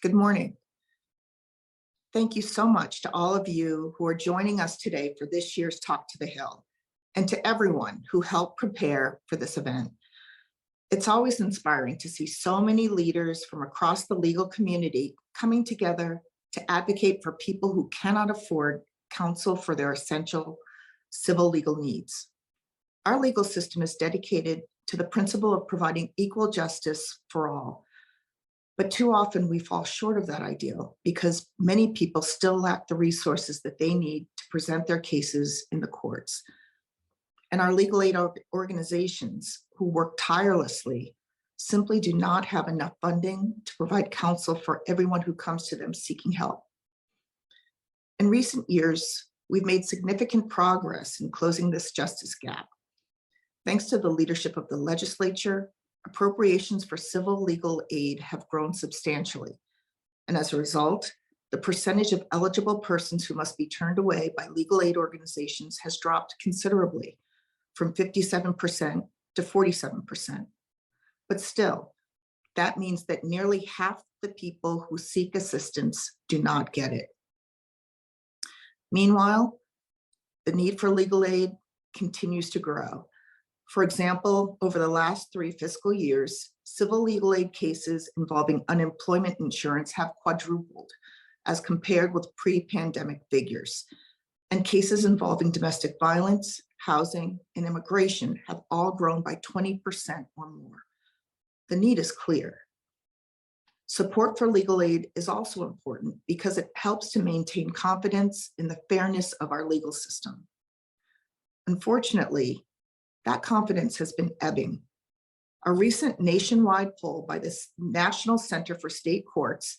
Good morning. Thank you so much to all of you who are joining us today for this year's Talk to the Hill, and to everyone who helped prepare for this event. It's always inspiring to see so many leaders from across the legal community coming together to advocate for people who cannot afford counsel for their essential civil legal needs. Our legal system is dedicated to the principle of providing equal justice for all. But too often we fall short of that ideal because many people still lack the resources that they need to present their cases in the courts. And our legal aid organizations who work tirelessly simply do not have enough funding to provide counsel for everyone who comes to them seeking help. In recent years, we've made significant progress in closing this justice gap. Thanks to the leadership of the legislature, appropriations for civil legal aid have grown substantially. And as a result, the percentage of eligible persons who must be turned away by legal aid organizations has dropped considerably, from 57% to 47%. But still, that means that nearly half the people who seek assistance do not get it. Meanwhile, the need for legal aid continues to grow. For example, over the last 3 fiscal years, civil legal aid cases involving unemployment insurance have quadrupled as compared with pre-pandemic figures. And cases involving domestic violence, housing, and immigration have all grown by 20% or more. The need is clear. Support for legal aid is also important because it helps to maintain confidence in the fairness of our legal system. Unfortunately, that confidence has been ebbing. A recent nationwide poll by the National Center for State Courts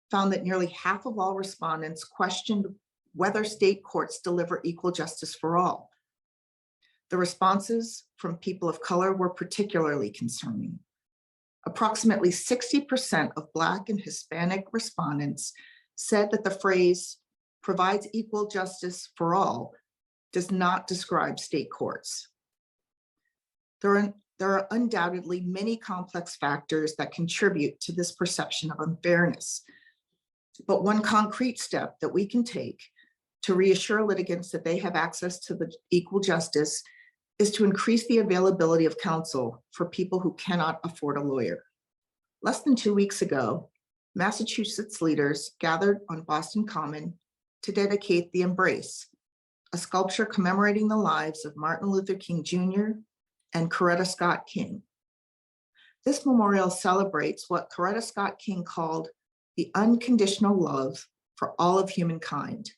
found that nearly half of all respondents questioned whether state courts deliver equal justice for all. The responses from people of color were particularly concerning. Approximately 60% of Black and Hispanic respondents said that the phrase provides equal justice for all does not describe state courts. There are undoubtedly many complex factors that contribute to this perception of unfairness. But one concrete step that we can take to reassure litigants that they have access to the equal justice is to increase the availability of counsel for people who cannot afford a lawyer. Less than 2 weeks ago, Massachusetts leaders gathered on Boston Common to dedicate the Embrace, a sculpture commemorating the lives of Martin Luther King Jr. and Coretta Scott King. This memorial celebrates what Coretta Scott King called the unconditional love for all of humankind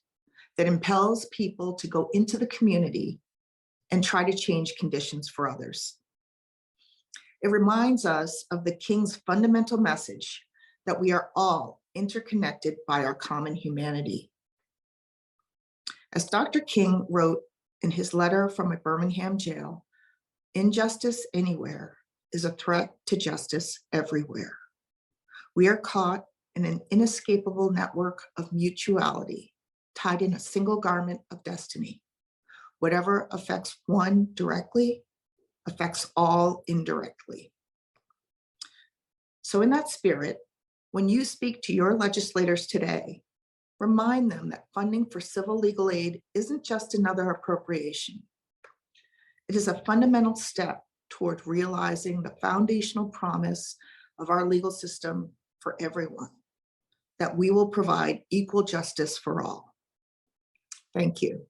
that impels people to go into the community and try to change conditions for others. It reminds us of the King's fundamental message that we are all interconnected by our common humanity. As Dr. King wrote in his letter from a Birmingham jail, injustice anywhere is a threat to justice everywhere. We are caught in an inescapable network of mutuality, tied in a single garment of destiny. Whatever affects one directly affects all indirectly. So in that spirit, when you speak to your legislators today, remind them that funding for civil legal aid isn't just another appropriation. It is a fundamental step toward realizing the foundational promise of our legal system for everyone, that we will provide equal justice for all. Thank you.